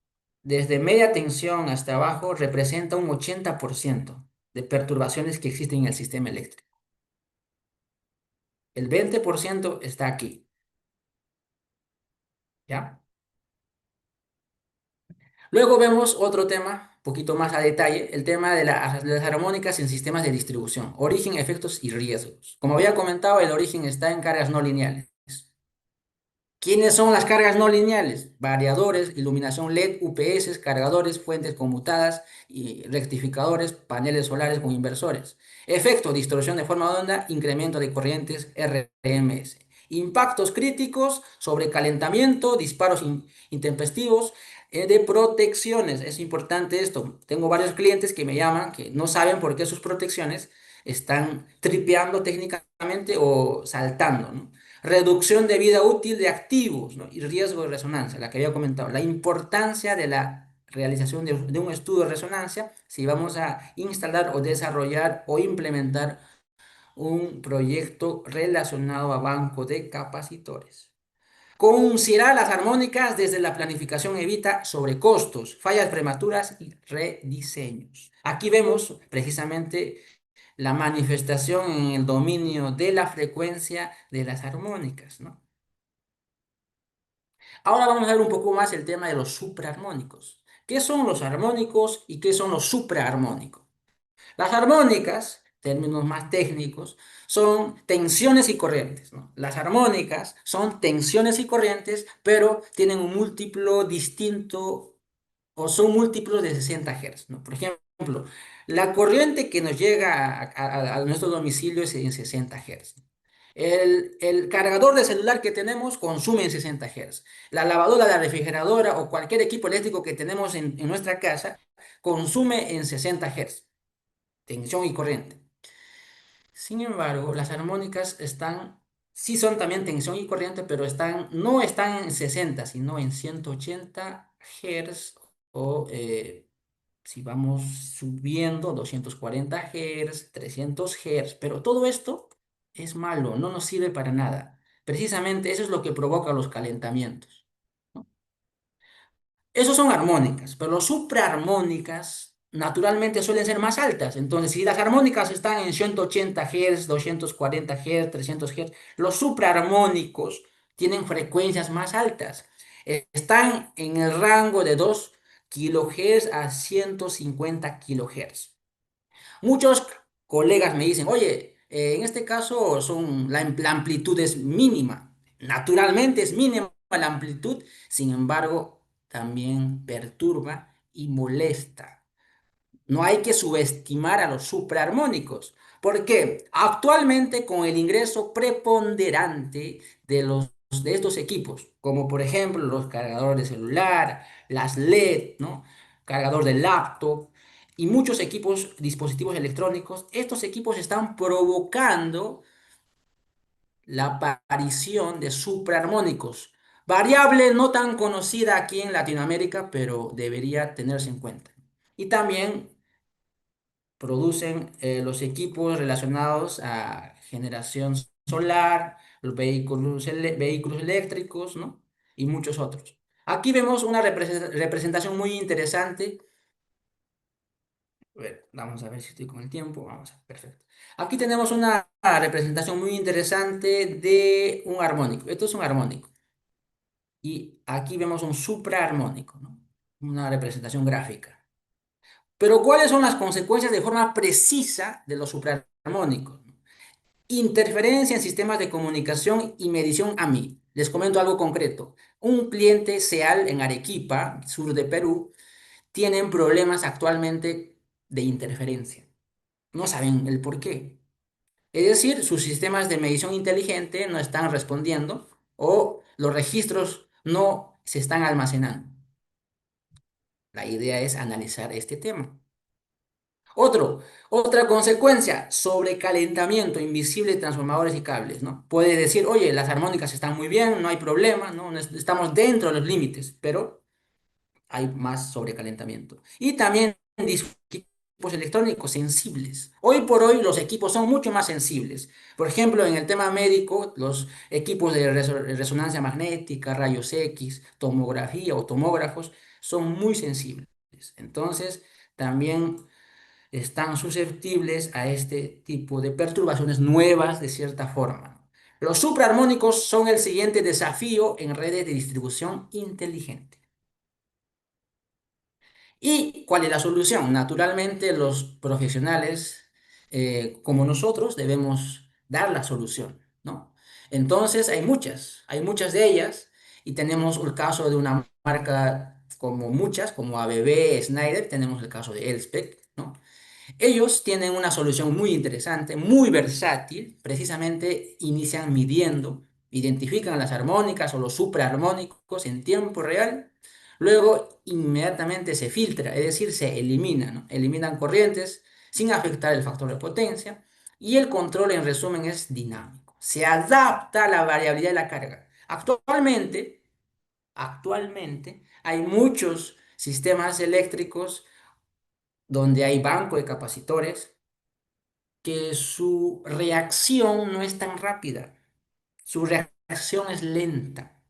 desde media tensión hasta abajo, representa un 80% de perturbaciones que existen en el sistema eléctrico. El 20% está aquí, ¿ya? Luego vemos otro tema, un poquito más a detalle, el tema de las armónicas en sistemas de distribución, origen, efectos y riesgos. Como había comentado, el origen está en cargas no lineales. ¿Quiénes son las cargas no lineales? Variadores, iluminación LED, UPS, cargadores, fuentes conmutadas y rectificadores, paneles solares con inversores. Efecto, distorsión de forma de onda, incremento de corrientes RMS. Impactos críticos, sobrecalentamiento, disparos intempestivos, de protecciones. Es importante esto. Tengo varios clientes que me llaman que no saben por qué sus protecciones están tripeando técnicamente o saltando, ¿no? Reducción de vida útil de activos, ¿no? Y riesgo de resonancia, la que había comentado. La importancia de la realización de un estudio de resonancia si vamos a instalar o desarrollar o implementar un proyecto relacionado a banco de capacitores. Considerar las armónicas desde la planificación evita sobrecostos, fallas prematuras y rediseños. Aquí vemos precisamente la manifestación en el dominio de la frecuencia de las armónicas, ¿no? Ahora vamos a ver un poco más el tema de los supraarmónicos. ¿Qué son los armónicos y qué son los supraarmónicos? Las armónicas, términos más técnicos, son tensiones y corrientes, ¿no? Las armónicas son tensiones y corrientes, pero tienen un múltiplo distinto o son múltiplos de 60 Hz, ¿no? Por ejemplo, ejemplo, la corriente que nos llega a nuestro domicilio es en 60 Hz. El cargador de celular que tenemos consume en 60 Hz. La lavadora, la refrigeradora o cualquier equipo eléctrico que tenemos en nuestra casa consume en 60 Hz, tensión y corriente. Sin embargo, las armónicas sí son también tensión y corriente, pero no están en 60, sino en 180 Hz o si vamos subiendo 240 Hz, 300 Hz, pero todo esto es malo, no nos sirve para nada. Precisamente eso es lo que provoca los calentamientos. Esos son armónicas, pero los supraarmónicas naturalmente suelen ser más altas. Entonces, si las armónicas están en 180 Hz, 240 Hz, 300 Hz, los supraarmónicos tienen frecuencias más altas. Están en el rango de 2 kHz a 150 kHz. Muchos colegas me dicen, oye, en este caso la amplitud es mínima. Naturalmente es mínima la amplitud, sin embargo, también perturba y molesta. No hay que subestimar a los supraarmónicos. ¿Por qué? Actualmente con el ingreso preponderante de estos equipos, como por ejemplo los cargadores de celular, las LED, ¿no? Cargador de laptop y muchos equipos, dispositivos electrónicos, estos equipos están provocando la aparición de supraarmónicos. Variable no tan conocida aquí en Latinoamérica, pero debería tenerse en cuenta. Y también producen los equipos relacionados a generación solar, los vehículos eléctricos, ¿no? Y muchos otros. Aquí vemos una representación muy interesante. A ver, vamos a ver si estoy con el tiempo. Vamos a ver, perfecto. Aquí tenemos una representación muy interesante de un armónico. Esto es un armónico. Y aquí vemos un supraarmónico, ¿no? Una representación gráfica. Pero ¿cuáles son las consecuencias de forma precisa de los supraarmónicos? Interferencia en sistemas de comunicación y medición AMI. Les comento algo concreto. Un cliente SEAL en Arequipa, sur de Perú, tienen problemas actualmente de interferencia. No saben el por qué. Es decir, sus sistemas de medición inteligente no están respondiendo o los registros no se están almacenando. La idea es analizar este tema. Otra consecuencia, sobrecalentamiento invisible de transformadores y cables, ¿no? Puede decir, oye, las armónicas están muy bien, no hay problema, ¿no? Estamos dentro de los límites, pero hay más sobrecalentamiento. Y también equipos electrónicos sensibles. Hoy por hoy los equipos son mucho más sensibles. Por ejemplo, en el tema médico, los equipos de resonancia magnética, rayos X, tomografía o tomógrafos son muy sensibles. Entonces, también están susceptibles a este tipo de perturbaciones nuevas de cierta forma. Los supraarmónicos son el siguiente desafío en redes de distribución inteligente. ¿Y cuál es la solución? Naturalmente, los profesionales como nosotros debemos dar la solución, ¿no? Entonces, hay muchas de ellas, y tenemos el caso de una marca como muchas, como ABB, Schneider, tenemos el caso de Elspec, ¿no? Ellos tienen una solución muy interesante, muy versátil. Precisamente inician midiendo, identifican las armónicas o los supraarmónicos en tiempo real. Luego inmediatamente se filtra, es decir, se elimina, ¿no? Eliminan corrientes sin afectar el factor de potencia. Y el control, en resumen, es dinámico. Se adapta a la variabilidad de la carga. Actualmente hay muchos sistemas eléctricos donde hay banco de capacitores que su reacción no es tan rápida, su reacción es lenta.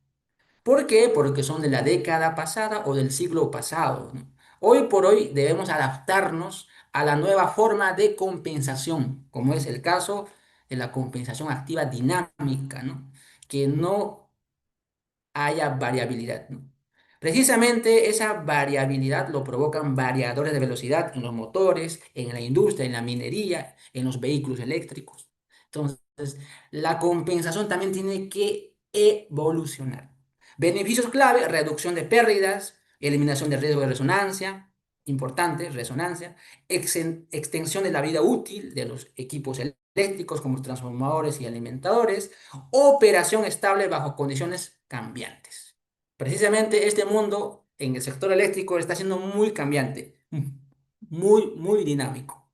¿Por qué? Porque son de la década pasada o del siglo pasado, ¿no? Hoy por hoy debemos adaptarnos a la nueva forma de compensación, como es el caso de la compensación activa dinámica, ¿no? Que no haya variabilidad, ¿no? Precisamente esa variabilidad lo provocan variadores de velocidad en los motores, en la industria, en la minería, en los vehículos eléctricos. Entonces, la compensación también tiene que evolucionar. Beneficios clave, reducción de pérdidas, eliminación de riesgo de resonancia, importante, resonancia, extensión de la vida útil de los equipos eléctricos como transformadores y alimentadores, operación estable bajo condiciones cambiantes. Precisamente este mundo en el sector eléctrico está siendo muy cambiante, muy dinámico.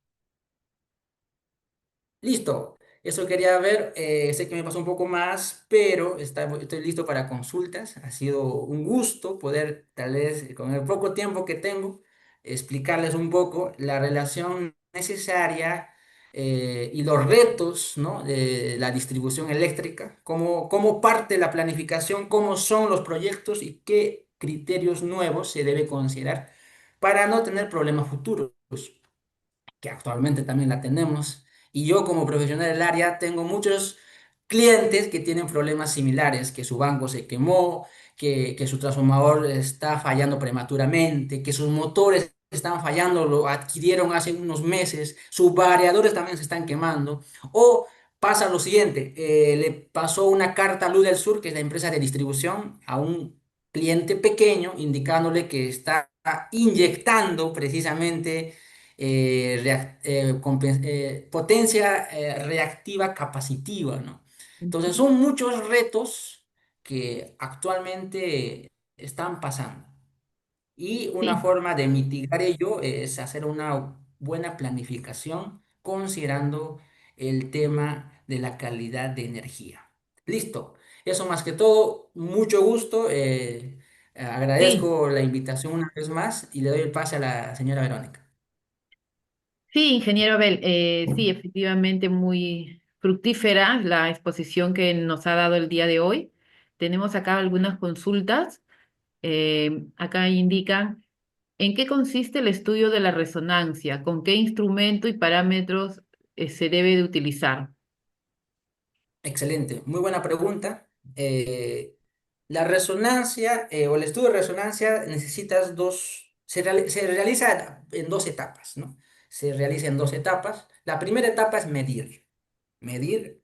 Listo, eso quería ver. Sé que me pasó un poco más, pero estoy listo para consultas. Ha sido un gusto poder, tal vez, con el poco tiempo que tengo, explicarles un poco la relación necesaria y los retos, ¿no?, de la distribución eléctrica, cómo parte la planificación, cómo son los proyectos y qué criterios nuevos se debe considerar para no tener problemas futuros que actualmente también la tenemos. Y yo como profesional del área tengo muchos clientes que tienen problemas similares, que su banco se quemó, que su transformador está fallando prematuramente, que sus motores están fallando, lo adquirieron hace unos meses, sus variadores también se están quemando. O pasa lo siguiente, le pasó una carta a Luz del Sur, que es la empresa de distribución, a un cliente pequeño, indicándole que está inyectando precisamente potencia reactiva capacitiva, ¿no? Entonces son muchos retos que actualmente están pasando. Y una Sí, forma de mitigar ello es hacer una buena planificación considerando el tema de la calidad de energía. Listo. Eso más que todo, mucho gusto. sí. Agradezco la invitación una vez más y le doy el pase a la señora Verónica. Sí, ingeniero Abel, sí, efectivamente muy fructífera la exposición que nos ha dado el día de hoy. Tenemos acá algunas consultas. Acá indican en qué consiste el estudio de la resonancia, con qué instrumento y parámetros se debe de utilizar. Excelente, muy buena pregunta. La resonancia o el estudio de resonancia necesitas se realiza en dos etapas, ¿no? Se realiza en dos etapas. La primera etapa es medir. Medir,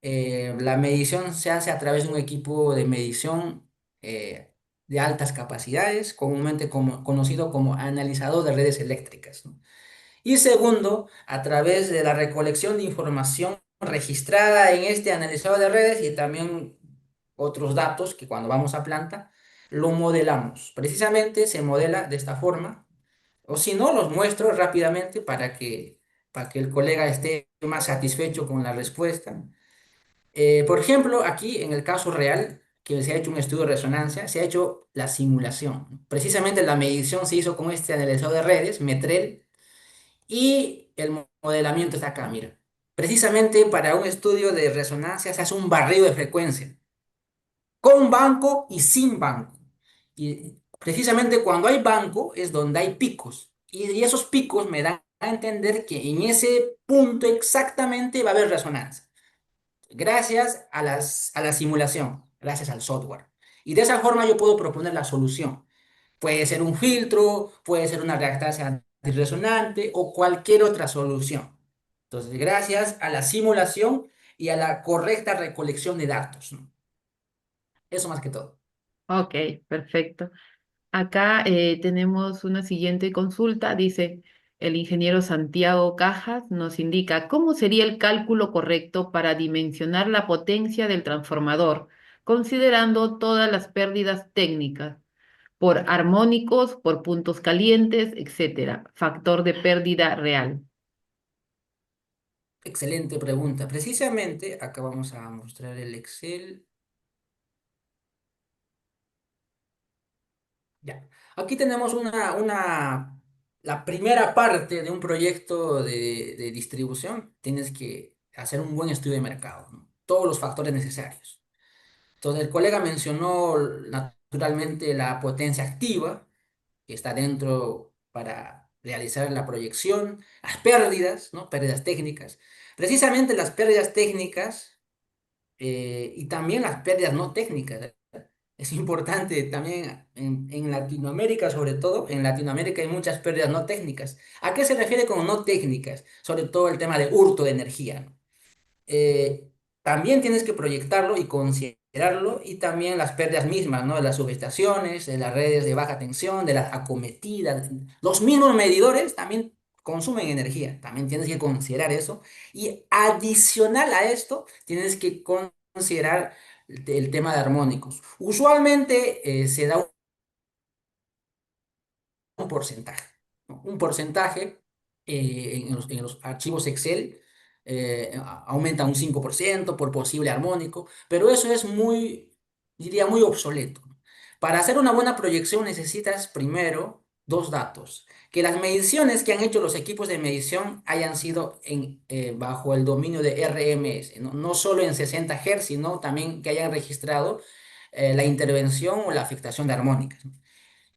la medición se hace a través de un equipo de medición eh, de altas capacidades, comúnmente conocido como analizador de redes eléctricas, ¿no? Y segundo, a través de la recolección de información registrada en este analizador de redes y también otros datos que cuando vamos a planta, lo modelamos. Precisamente se modela de esta forma, o si no, los muestro rápidamente para que el colega esté más satisfecho con la respuesta. Por ejemplo, aquí en el caso real, que se ha hecho un estudio de resonancia, se ha hecho la simulación. Precisamente la medición se hizo con este analizador de redes, Metrel, y el modelamiento está acá, mira. Precisamente para un estudio de resonancia se hace un barrido de frecuencia, con banco y sin banco. Y precisamente cuando hay banco es donde hay picos. Y esos picos me dan a entender que en ese punto exactamente va a haber resonancia. Gracias a la simulación, gracias al software. Y de esa forma yo puedo proponer la solución. Puede ser un filtro, puede ser una reactancia antirresonante o cualquier otra solución. Entonces, gracias a la simulación y a la correcta recolección de datos, ¿no? Eso más que todo. Ok, perfecto. Acá tenemos una siguiente consulta. Dice, el ingeniero Santiago Cajas nos indica cómo sería el cálculo correcto para dimensionar la potencia del transformador, considerando todas las pérdidas técnicas, por armónicos, por puntos calientes, etcétera. Factor de pérdida real. Excelente pregunta. Precisamente, acá vamos a mostrar el Excel. Ya. Aquí tenemos la primera parte de un proyecto de distribución. Tienes que hacer un buen estudio de mercado, ¿no? Todos los factores necesarios. Entonces, el colega mencionó naturalmente la potencia activa, que está dentro para realizar la proyección, las pérdidas, ¿no? Pérdidas técnicas. Precisamente las pérdidas técnicas y también las pérdidas no técnicas. Es importante también en Latinoamérica, sobre todo, en Latinoamérica hay muchas pérdidas no técnicas. ¿A qué se refiere con no técnicas? Sobre todo el tema de hurto de energía, ¿no? También tienes que proyectarlo y considerarlo considerarlo y también las pérdidas mismas, ¿no? De las subestaciones, de las redes de baja tensión, de las acometidas. Los mismos medidores también consumen energía, también tienes que considerar eso. Y adicional a esto, tienes que considerar el tema de armónicos. Usualmente se da un porcentaje, ¿no? Un porcentaje en los archivos Excel aumenta un 5% por posible armónico, pero eso es muy, diría, muy obsoleto. Para hacer una buena proyección necesitas primero dos datos. Que las mediciones que han hecho los equipos de medición hayan sido bajo el dominio de RMS, ¿no? No solo en 60 Hz, sino también que hayan registrado la intervención o la afectación de armónicas.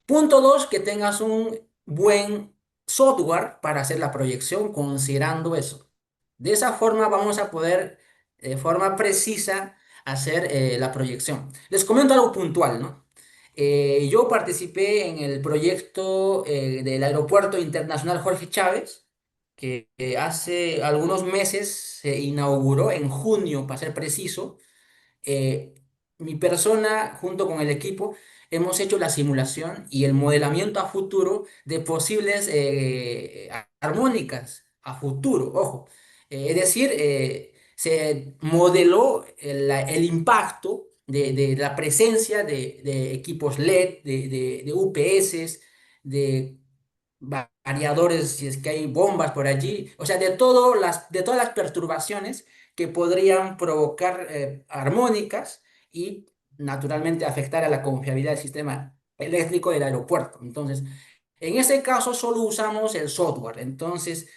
Punto dos, que tengas un buen software para hacer la proyección considerando eso. De esa forma vamos a poder, de forma precisa, hacer la proyección. Les comento algo puntual, ¿no? Yo participé en el proyecto del Aeropuerto Internacional Jorge Chávez, que hace algunos meses se inauguró en junio, para ser preciso. eh, Mi persona, junto con el equipo, hemos hecho la simulación y el modelamiento a futuro de posibles armónicas a futuro, ojo. Es decir, se modeló el impacto de la presencia de equipos LED, de UPS, de variadores, si es que hay bombas por allí, o sea, de todas las perturbaciones que podrían provocar armónicas y naturalmente afectar a la confiabilidad del sistema eléctrico del aeropuerto. Entonces, en ese caso solo usamos el software. Entonces,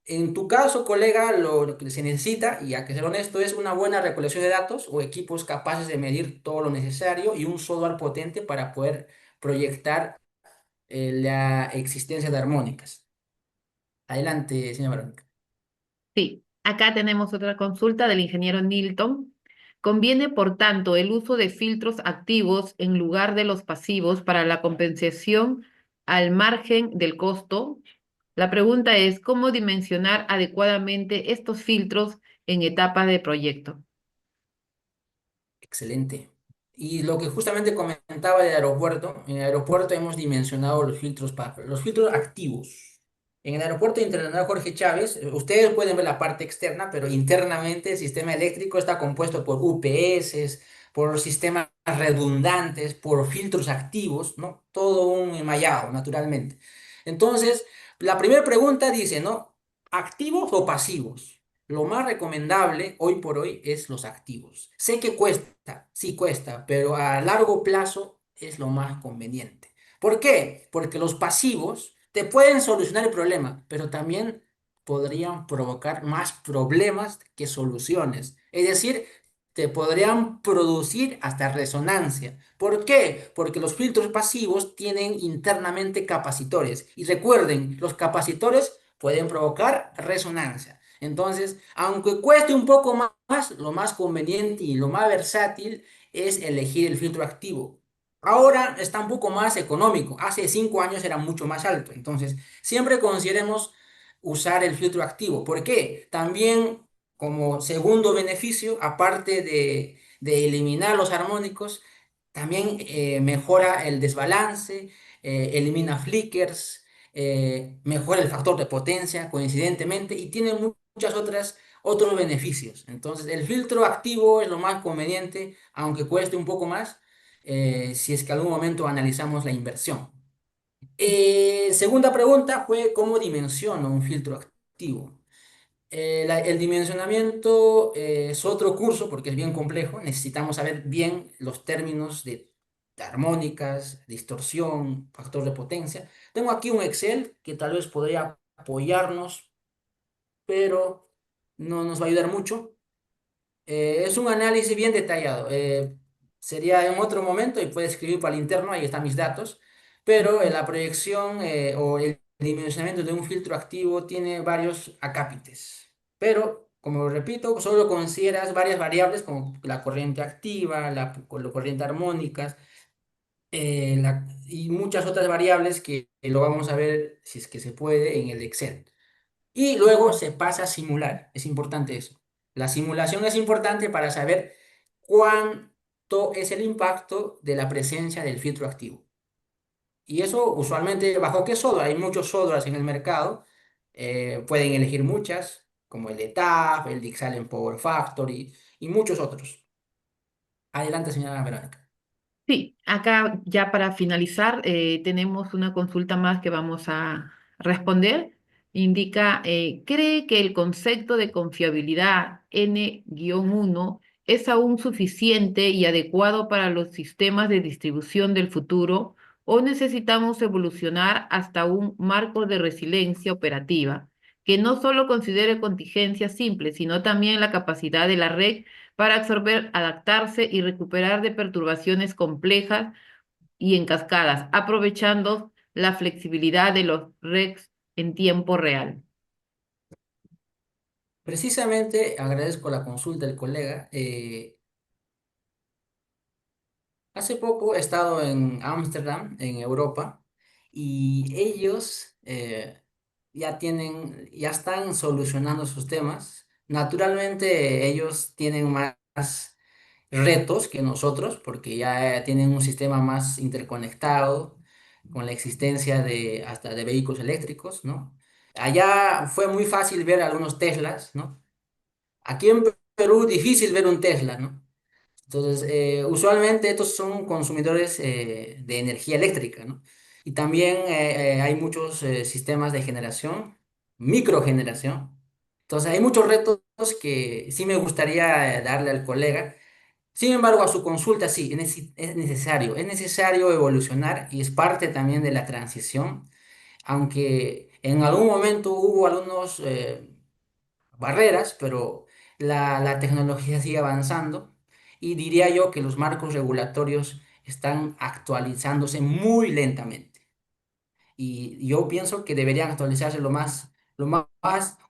en tu caso, colega, lo que se necesita, y hay que ser honesto, es una buena recolección de datos o equipos capaces de medir todo lo necesario y un software potente para poder proyectar la existencia de armónicas. Adelante, señora Verónica. Sí, acá tenemos otra consulta del ingeniero Nilton. ¿Conviene, por tanto, el uso de filtros activos en lugar de los pasivos para la compensación al margen del costo? La pregunta es, ¿cómo dimensionar adecuadamente estos filtros en etapas de proyecto? Excelente. Y lo que justamente comentaba del aeropuerto, en el aeropuerto hemos dimensionado los filtros activos. En el aeropuerto internacional Jorge Chávez, ustedes pueden ver la parte externa, pero internamente el sistema eléctrico está compuesto por UPS, por sistemas redundantes, por filtros activos, ¿no? Todo un enmallado, naturalmente. Entonces, la primera pregunta dice, ¿no? ¿Activos o pasivos? Lo más recomendable hoy por hoy es los activos. Sé que cuesta, sí cuesta, pero a largo plazo es lo más conveniente. ¿Por qué? Porque los pasivos te pueden solucionar el problema, pero también podrían provocar más problemas que soluciones. Es decir, te podrían producir hasta resonancia. ¿Por qué? Porque los filtros pasivos tienen internamente capacitores. Y recuerden, los capacitores pueden provocar resonancia. Entonces, aunque cueste un poco más, lo más conveniente y lo más versátil es elegir el filtro activo. Ahora está un poco más económico. Hace 5 años era mucho más alto. Entonces, siempre consideremos usar el filtro activo. ¿Por qué? También como segundo beneficio, aparte de eliminar los armónicos, también mejora el desbalance, elimina flickers, mejora el factor de potencia coincidentemente y tiene muchas otros beneficios. Entonces, el filtro activo es lo más conveniente, aunque cueste un poco más, si es que algún momento analizamos la inversión. Segunda pregunta fue, ¿cómo dimensiono un filtro activo? El dimensionamiento es otro curso porque es bien complejo. Necesitamos saber bien los términos de armónicas, distorsión, factor de potencia. Tengo aquí un Excel que tal vez podría apoyarnos, pero no nos va a ayudar mucho. Es un análisis bien detallado. Sería en otro momento y puede escribir para el interno, ahí están mis datos. Pero la proyección o el dimensionamiento de un filtro activo tiene varios acápites. Pero, como repito, solo consideras varias variables como la corriente activa, la corriente armónica y muchas otras variables que lo vamos a ver si es que se puede en el Excel. Y luego se pasa a simular. Es importante eso. La simulación es importante para saber cuánto es el impacto de la presencia del filtro activo. Y eso usualmente, ¿bajo qué software? Hay muchos softwares en el mercado. Pueden elegir muchas, como el ETAP, el Dixalen Power Factory y muchos otros. Adelante, señora Verónica. Sí, acá ya para finalizar, tenemos una consulta más que vamos a responder. Indica, ¿cree que el concepto de confiabilidad N-1 es aún suficiente y adecuado para los sistemas de distribución del futuro o necesitamos evolucionar hasta un marco de resiliencia operativa que no solo considere contingencias simples, sino también la capacidad de la red para absorber, adaptarse y recuperar de perturbaciones complejas y en cascadas, aprovechando la flexibilidad de los REX en tiempo real? Precisamente agradezco la consulta del colega. Hace poco he estado en Ámsterdam, en Europa, y ellos ya están solucionando sus temas. Naturalmente, ellos tienen más retos que nosotros, porque ya tienen un sistema más interconectado, con la existencia de hasta de vehículos eléctricos, ¿no? Allá fue muy fácil ver algunos Teslas, ¿no? Aquí en Perú difícil ver un Tesla, ¿no? Entonces, usualmente estos son consumidores de energía eléctrica, ¿no? Y también hay muchos sistemas de generación, microgeneración. Entonces, hay muchos retos que sí me gustaría darle al colega. Sin embargo, a su consulta sí, es necesario evolucionar y es parte también de la transición, aunque en algún momento hubo algunos barreras, pero la tecnología sigue avanzando y diría yo que los marcos regulatorios están actualizándose muy lentamente. Y yo pienso que deberían actualizarse lo más,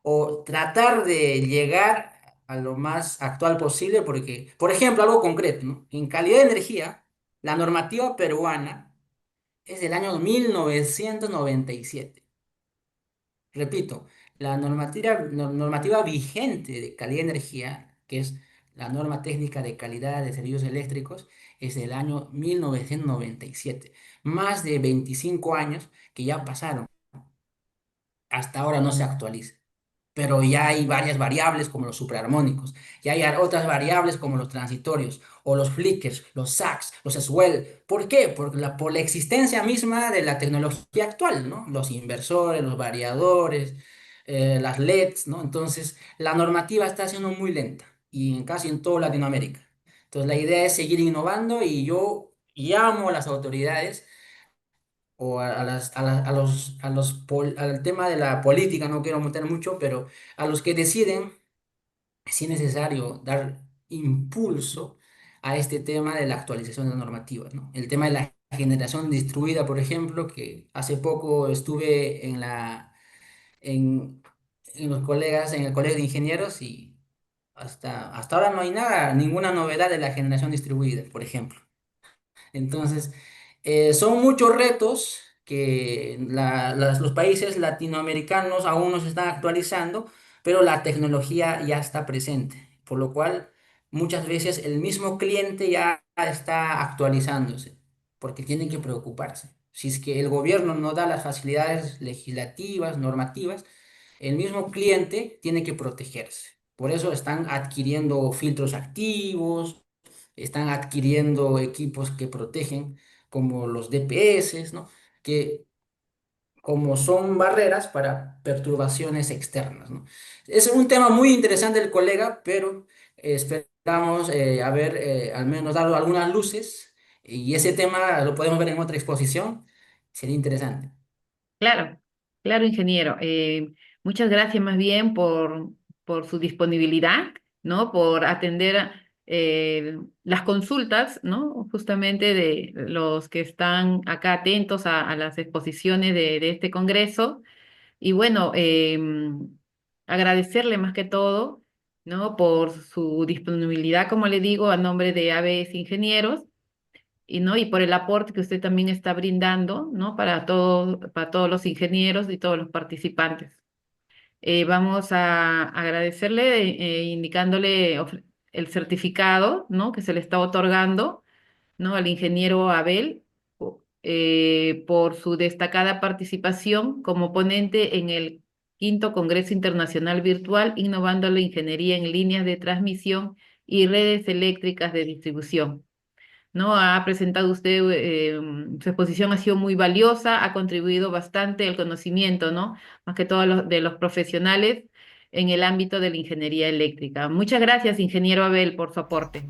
o tratar de llegar a lo más actual posible, porque, por ejemplo, algo concreto, ¿no? En calidad de energía, la normativa peruana es del año 1997. Repito, la normativa vigente de calidad de energía, que es la norma técnica de calidad de servicios eléctricos, es del año 1997. Más de 25 años que ya pasaron. Hasta ahora no se actualiza. Pero ya hay varias variables como los superarmónicos, ya hay otras variables como los transitorios o los flickers, los sacs, los swell. ¿Por qué? Por la existencia misma de la tecnología actual, ¿no? Los inversores, los variadores, las LEDs, ¿no? Entonces, la normativa está siendo muy lenta y casi en toda Latinoamérica. Entonces, la idea es seguir innovando y yo llamo a las autoridades o al tema de la política, no quiero meter mucho, pero a los que deciden, si es necesario dar impulso a este tema de la actualización de las normativas, ¿no? El tema de la generación distribuida, por ejemplo, que hace poco estuve en, en los colegas, en el colegio de ingenieros y hasta ahora no hay nada, ninguna novedad de la generación distribuida, por ejemplo. Entonces, son muchos retos que los países latinoamericanos aún no se están actualizando, pero la tecnología ya está presente, por lo cual muchas veces el mismo cliente ya está actualizándose, porque tiene que preocuparse. Si es que el gobierno no da las facilidades legislativas, normativas, el mismo cliente tiene que protegerse. Por eso están adquiriendo filtros activos, están adquiriendo equipos que protegen, como los DPS, ¿no? Que como son barreras para perturbaciones externas, ¿no? Es un tema muy interesante el colega, pero esperamos haber al menos dado algunas luces y ese tema lo podemos ver en otra exposición. Sería interesante. Claro, claro, ingeniero. Muchas gracias más bien por su disponibilidad, ¿no? Por atender las consultas, ¿no? Justamente de los que están acá atentos a las exposiciones de este congreso. Y bueno, agradecerle más que todo, ¿no? Por su disponibilidad, como le digo, a nombre de ABS Ingenieros y no, y por el aporte que usted también está brindando, ¿no? Para todos los ingenieros y todos los participantes. Vamos a agradecerle, indicándole, el certificado, ¿no? Que se le está otorgando, ¿no? Al ingeniero Abel por su destacada participación como ponente en el quinto Congreso Internacional Virtual Innovando la Ingeniería en Líneas de Transmisión y Redes Eléctricas de Distribución. ¿No? Ha presentado usted, su exposición ha sido muy valiosa, ha contribuido bastante al conocimiento, ¿no? Más que todo de los profesionales en el ámbito de la ingeniería eléctrica. Muchas gracias, ingeniero Abel, por su aporte.